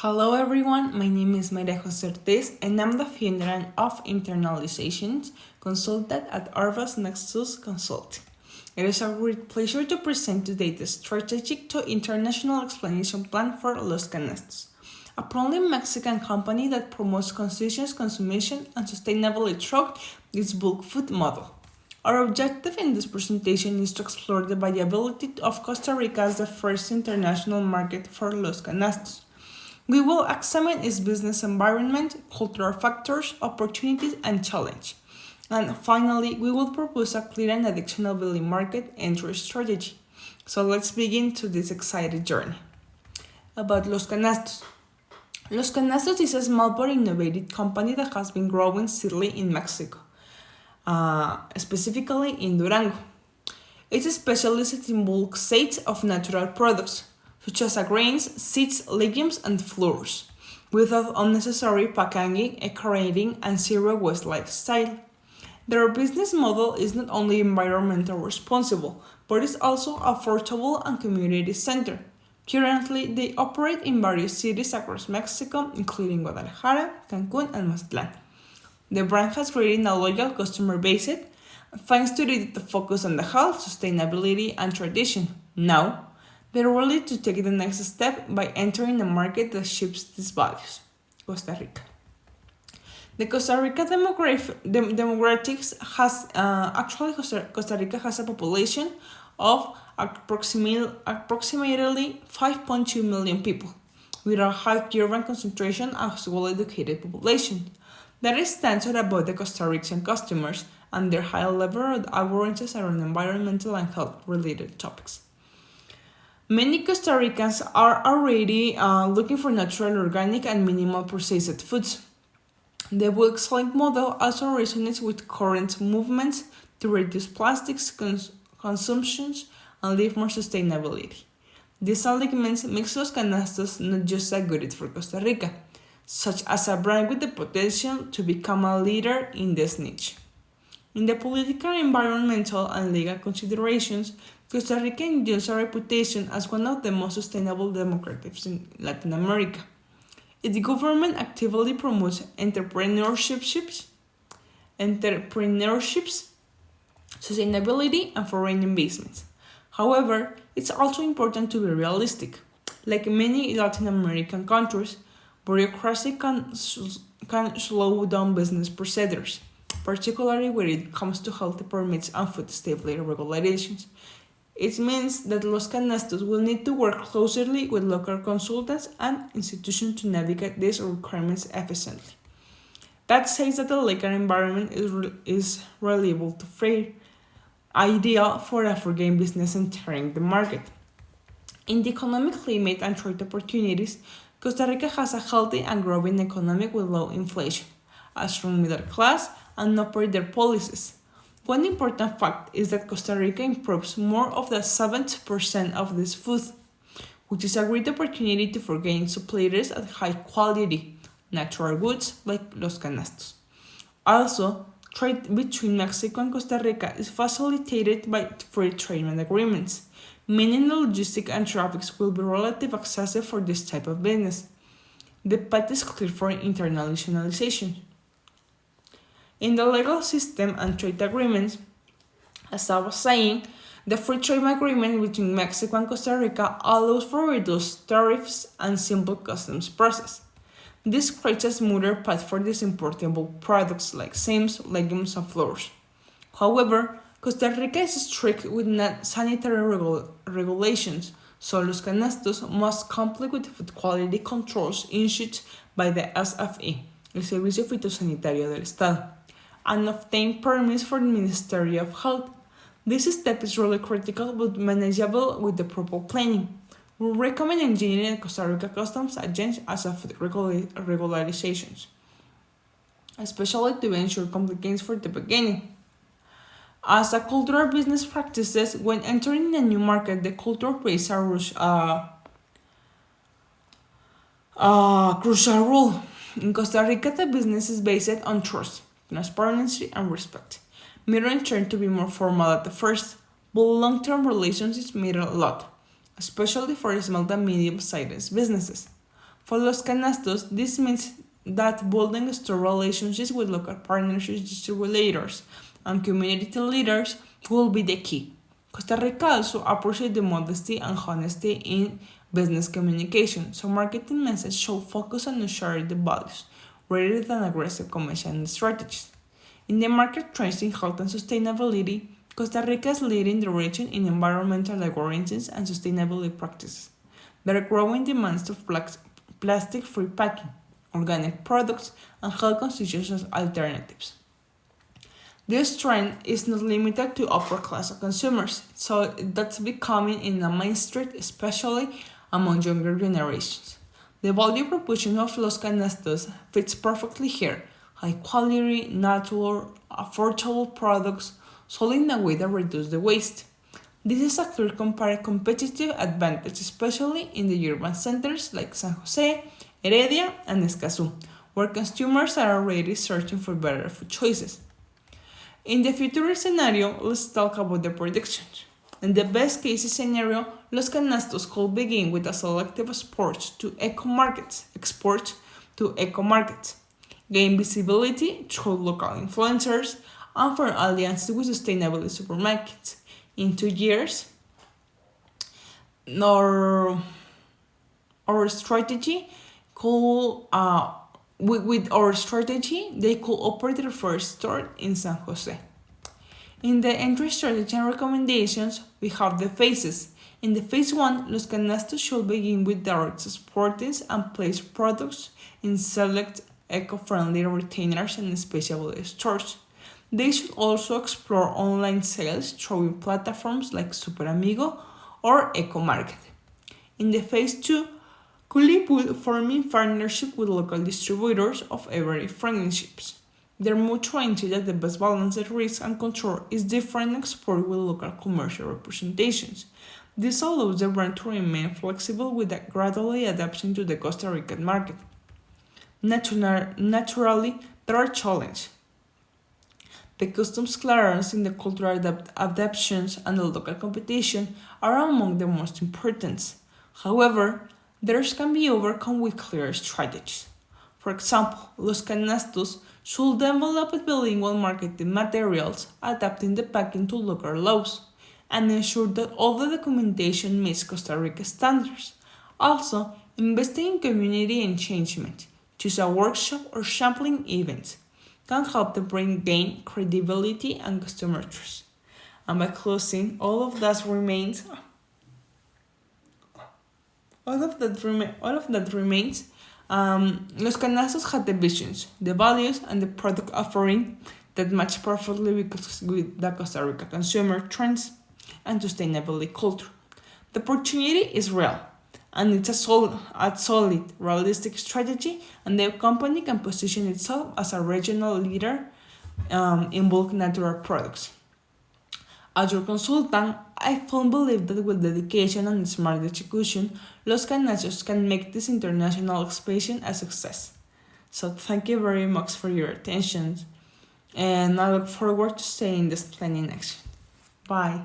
Hello everyone, my name is Maria Jose Ortiz and I'm the founder of Internalizations Consultant at Arvas Nexus Consulting. It is a great pleasure to present today the strategic to international explanation plan for Los Canastos, a proudly Mexican company that promotes conscious consumption and sustainability through its bulk food model. Our objective in this presentation is to explore the viability of Costa Rica as the first international market for Los Canastos. We will examine its business environment, cultural factors, opportunities, and challenge. And finally, we will propose a clear and actionable market entry strategy. So let's begin to this exciting journey. About Los Canastos. Los Canastos is a small but innovative company that has been growing steadily in Mexico, specifically in Durango. It specializes in bulk sales of natural products, such as grains, seeds, legumes, and flours, without unnecessary packaging, creating and zero waste lifestyle. Their business model is not only environmentally responsible, but is also affordable and community centered. Currently, they operate in various cities across Mexico, including Guadalajara, Cancun, and Mazatlán. The brand has created a loyal customer base thanks to the focus on the health, sustainability, and tradition. Now, they're ready to take the next step by entering a market that ships these values, Costa Rica. The Costa Rica demographics has Costa Rica has a population of approximately 5.2 million people, with a high urban concentration as well-educated population. That stands at about the Costa Rican customers and their high level of awareness around environmental and health-related topics. Many Costa Ricans are already looking for natural, organic, and minimal processed foods. The bulk selling model also resonates with current movements to reduce plastics consumptions and live more sustainability. These elements makes Los Canastos not just a good for Costa Rica, such as a brand with the potential to become a leader in this niche. In the political, environmental, and legal considerations, Costa Rica enjoys a reputation as one of the most sustainable democracies in Latin America. Its government actively promotes entrepreneurships, sustainability, and foreign investments. However, it's also important to be realistic. Like many Latin American countries, bureaucracy can slow down business procedures, particularly when it comes to health permits and food safety regulations. It means that Los Canastos will need to work closely with local consultants and institutions to navigate these requirements efficiently. That says that the legal environment is reliable to fair, ideal for a foreign business entering the market. In the economic climate and trade opportunities, Costa Rica has a healthy and growing economy with low inflation, a strong middle class, and operator policies. One important fact is that Costa Rica imports more of the 70% of this food, which is a great opportunity to foreign suppliers at high quality natural goods like Los Canastos. Also, trade between Mexico and Costa Rica is facilitated by free trade agreements, meaning the logistics and traffic will be relatively accessible for this type of business. The path is clear for internationalization. In the legal system and trade agreements, as I was saying, the free trade agreement between Mexico and Costa Rica allows for reduced tariffs and simple customs process. This creates a smoother path for these importable products like seeds, legumes, and flours. However, Costa Rica is strict with sanitary regulations, so Los Canastos must comply with food quality controls issued by the SFE, el Servicio Fitosanitario del Estado, and obtain permits from the Ministry of Health. This step is really critical but manageable with the proper planning. We recommend engineering Costa Rica Customs Agents as a food regularizations, especially to ensure compliance for the beginning. As a cultural business practices, when entering a new market, the culture plays a crucial role. In Costa Rica, the business is based on trust, transparency, and respect. Mirroring tend to be more formal at the first, but long-term relationships matter a lot, especially for small and medium-sized businesses. For Los Canastos, this means that building store relationships with local partnerships, distributors, and community leaders will be the key. Costa Rica also appreciates the modesty and honesty in business communication, so marketing messages should focus on sharing the values rather than aggressive commercial strategies. In the market trends in health and sustainability, Costa Rica is leading the region in environmental awareness and sustainability practices. There are growing demands of plastic-free packing, organic products, and health-conscious alternatives. This trend is not limited to upper-class consumers, so that's becoming in the mainstream, especially among younger generations. The value proposition of Los Canastos fits perfectly here. High quality, natural, affordable products sold in a way that reduces the waste. This is a clear competitive advantage, especially in the urban centers like San Jose, Heredia, and Escazú, where consumers are already searching for better food choices. In the future scenario, let's talk about the predictions. In the best case scenario, Los Canastos could begin with a selective export to eco markets, gain visibility through local influencers, and form alliances with sustainable supermarkets. In 2 years, our, our strategy could with our strategy, they could operate their first store in San Jose. In the entry strategy and recommendations, we have the phases. In the phase 1, Los Canastos should begin with direct exporting and place products in select eco-friendly retailers and specialty stores. They should also explore online sales through platforms like Super Amigo or EcoMarket. In the phase 2, Kulipul forming partnership with local distributors of every friendships. They're mutually that the best balance of risk and control is different export with local commercial representations. This allows the brand to remain flexible with a gradually adapting to the Costa Rican market. Naturally, there are challenges. The customs clearance in the cultural adaptations and the local competition are among the most important. However, theirs can be overcome with clear strategies. For example, Los Canastos should develop bilingual marketing materials, adapting the packing to local laws, and ensure that all the documentation meets Costa Rica standards. Also, investing in community engagement, choose a workshop or sampling event, can help the brand gain credibility and customer trust. And by closing, all of that remains. Los Canastos had the visions, the values, and the product offering that match perfectly with the Costa Rica consumer trends and sustainability culture. The opportunity is real, and it's a solid, realistic strategy, and the company can position itself as a regional leader in bulk natural products. As your consultant, I firmly believe that with dedication and smart execution, Los Canachos can make this international expansion a success. So thank you very much for your attention, and I look forward to seeing this plan in action. Bye.